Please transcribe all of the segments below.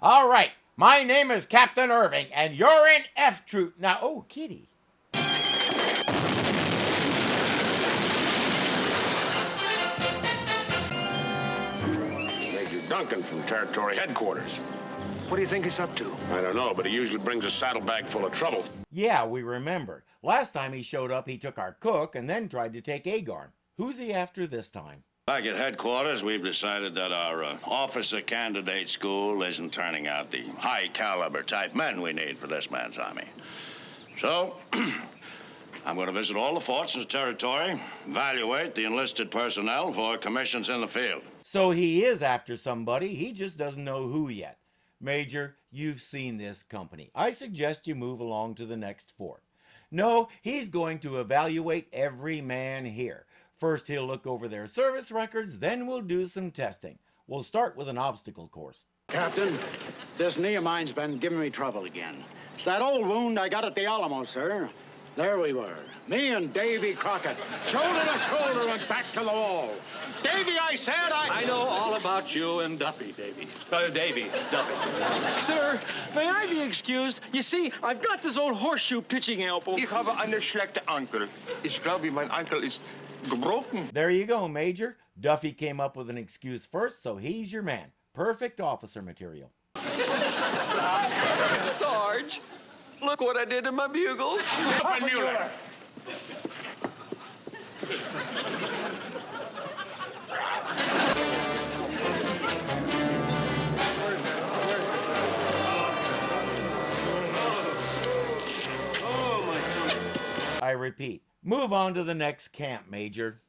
All right, my name is Captain Irving, and you're in F Troop. Now, oh, kitty. Major Duncan from Territory Headquarters. What do you think he's up to? I don't know, but he usually brings a saddlebag full of trouble. Yeah, we remember. Last time he showed up, he took our cook and then tried to take Agarn. Who's he after this time? Back at headquarters, we've decided that our officer candidate school isn't turning out the high caliber type men we need for this man's army. So, I'm going to visit all the forts in the territory, evaluate the enlisted personnel for commissions in the field. So he is after somebody, he just doesn't know who yet. Major, you've seen this company. I suggest you move along to the next fort. No, he's going to evaluate every man here. First, he'll look over their service records, then we'll do some testing. We'll start with an obstacle course. Captain, this knee of mine's been giving me trouble again. It's that old wound I got at the Alamo, sir. There we were, me and Davy Crockett, shoulder to shoulder and back to the wall. Davy, I said I know all about you and Duffy, Davy. Duffy. Sir, may I be excused? You see, I've got this old horseshoe pitching elbow. Ich habe eine schlechte Ankel. Ich glaube, mein Ankel ist gebrochen. There you go, Major. Duffy came up with an excuse first, so he's your man. Perfect officer material. Sarge, look what I did to my bugle. Up and Mueller. I repeat, move on to the next camp, Major.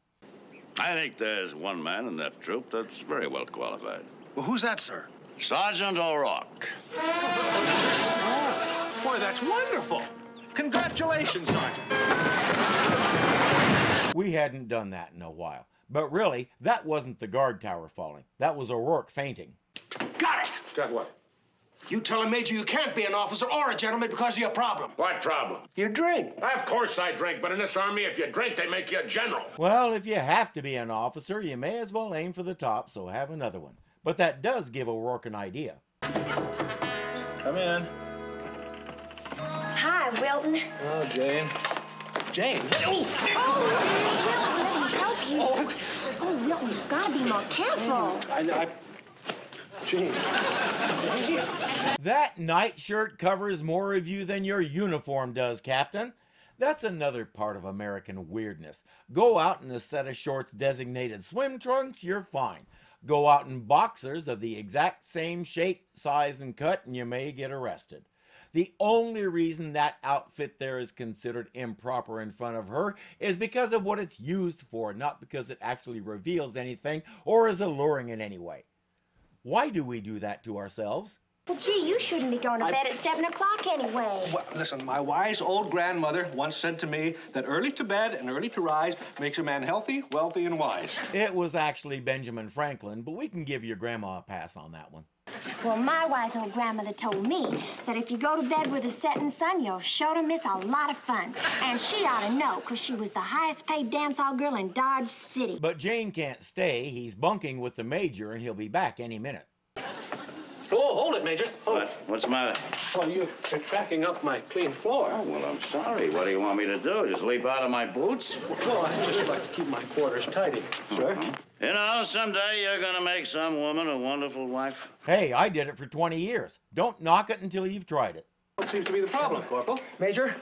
I think there's one man in F Troop that's very well qualified. Well, who's that, sir? Sergeant O'Rourke. Boy, that's wonderful. Congratulations, Sergeant. We hadn't done that in a while. But really, that wasn't the guard tower falling. That was O'Rourke fainting. Got it! Got what? You tell him, Major, you can't be an officer or a gentleman because of your problem. What problem? You drink. Of course I drink, but in this army, if you drink, they make you a general. Well, if you have to be an officer, you may as well aim for the top, so have another one. But that does give O'Rourke an idea. Come in. Hi, Wilton. Oh, Jane. Jane. Oh! Wilton, let me help you. Oh, Wilton, you've got to be more careful. Jane. That nightshirt covers more of you than your uniform does, Captain. That's another part of American weirdness. Go out in a set of shorts designated swim trunks, you're fine. Go out in boxers of the exact same shape, size, and cut, and you may get arrested. The only reason that outfit there is considered improper in front of her is because of what it's used for, not because it actually reveals anything or is alluring in any way. Why do we do that to ourselves? Well, gee, you shouldn't be going to bed at 7 o'clock anyway. Well, listen, my wise old grandmother once said to me that early to bed and early to rise makes a man healthy, wealthy, and wise. It was actually Benjamin Franklin, but we can give your grandma a pass on that one. Well, my wise old grandmother told me that if you go to bed with a setting sun, you're sure to miss a lot of fun. And she ought to know, because she was the highest paid dance hall girl in Dodge City. But Jane can't stay. He's bunking with the Major, and he'll be back any minute. Oh, hold it, Major. Hold What? What's the matter? Well, you're tracking up my clean floor. Oh, well, I'm sorry. What do you want me to do? Just leap out of my boots? Well, I'd just like to keep my quarters tidy, sir. You know, someday you're going to make some woman a wonderful wife. Hey, I did it for 20 years. Don't knock it until you've tried it. What seems to be the problem, Corporal? Major,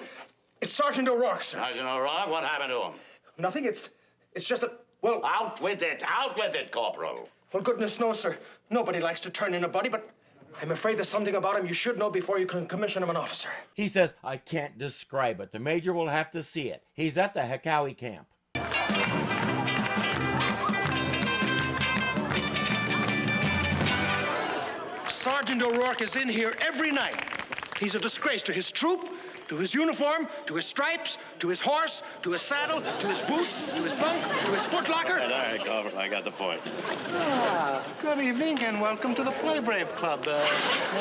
it's Sergeant O'Rourke, sir. Sergeant O'Rourke, what happened to him? Nothing, it's just that, well, Out with it, Corporal. well, goodness knows, sir. Nobody likes to turn in a buddy, but I'm afraid there's something about him you should know before you can commission him an officer. He says, I can't describe it. The Major will have to see it. He's at the Hekawi camp. Sergeant O'Rourke is in here every night. He's a disgrace to his troop, to his uniform, to his stripes, to his horse, to his saddle, to his boots, to his bunk, to his footlocker. All right, Corporal, I got the point. Good evening and welcome to the Play Brave Club.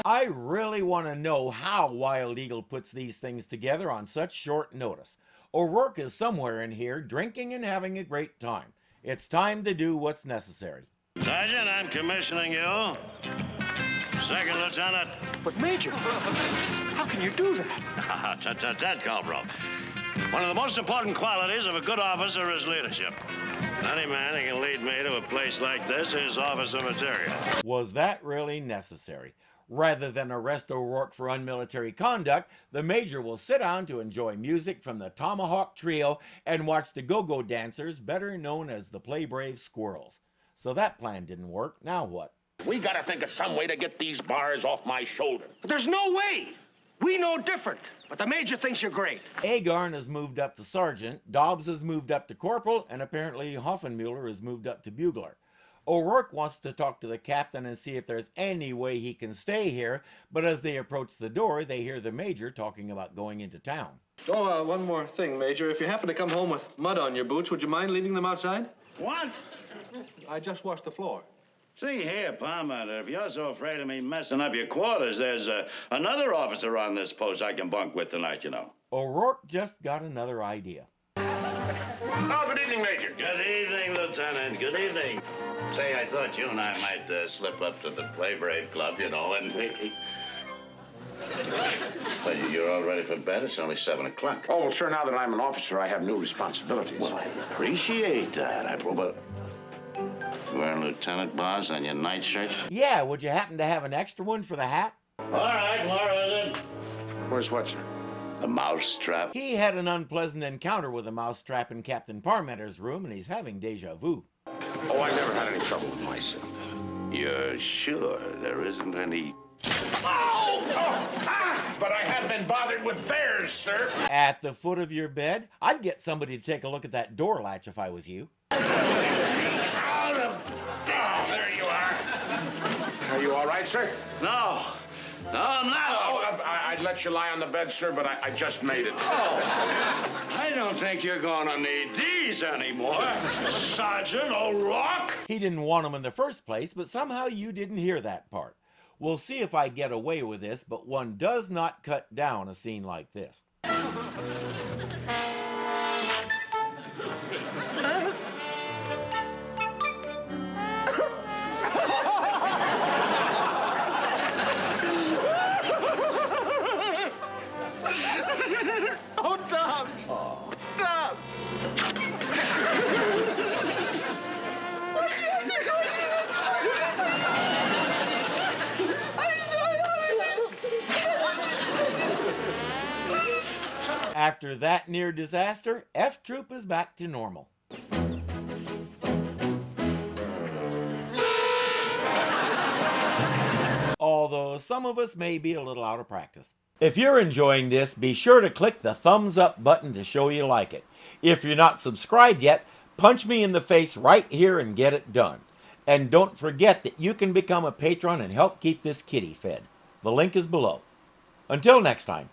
I really want to know how Wild Eagle puts these things together on such short notice. O'Rourke is somewhere in here drinking and having a great time. It's time to do what's necessary. Sergeant, I'm commissioning you Second Lieutenant. But, Major, how can you do that? Tut, Corporal. One of the most important qualities of a good officer is leadership. Any man who can lead me to a place like this is officer material. Was that really necessary? Rather than arrest O'Rourke for unmilitary conduct, the Major will sit down to enjoy music from the Tomahawk Trio and watch the go-go dancers, better known as the Play Brave Squirrels. So that plan didn't work. Now what? We gotta think of some way to get these bars off my shoulder. But there's no way. We know different. But the Major thinks you're great. Agarn has moved up to sergeant, Dobbs has moved up to corporal, and apparently Hoffenmuller has moved up to bugler. O'Rourke wants to talk to the captain and see if there's any way he can stay here, but as they approach the door, they hear the Major talking about going into town. Oh, one more thing, Major. If you happen to come home with mud on your boots, would you mind leaving them outside? What? I just washed the floor. See here, Palmer, if you're so afraid of me messing up your quarters, there's another officer on this post I can bunk with tonight, you know. O'Rourke just got another idea. Oh, good evening, Major. Good evening, Lieutenant. Good evening. Say, I thought you and I might slip up to the Play Brave Club, you know, and Well, you're all ready for bed? It's only 7 o'clock. Oh, well, sir, now that I'm an officer, I have new responsibilities. Well, I appreciate that. But you wearing lieutenant bars on your nightshirt? Yeah, would you happen to have an extra one for the hat? All right, where is it? Where's what, sir? The mousetrap. He had an unpleasant encounter with a mousetrap in Captain Parmenter's room, and he's having deja vu. Oh, I never had any trouble with myself. You're sure there isn't any... But I have been bothered with bears, sir. At the foot of your bed? I'd get somebody to take a look at that door latch if I was you. Out of this. There you are. Are you all right, sir? No, I'm not. Oh, I'd let you lie on the bed, sir, but I just made it. I don't think you're gonna need these anymore, Sergeant O'Rourke. He didn't want them in the first place, but somehow you didn't hear that part. We'll see if I get away with this, but one does not cut down a scene like this. Oh, Dobbs! Dobbs! After that near disaster, F Troop is back to normal. Although some of us may be a little out of practice. If you're enjoying this, be sure to click the thumbs up button to show you like it. If you're not subscribed yet, punch me in the face right here and get it done. And don't forget that you can become a patron and help keep this kitty fed. The link is below. Until next time.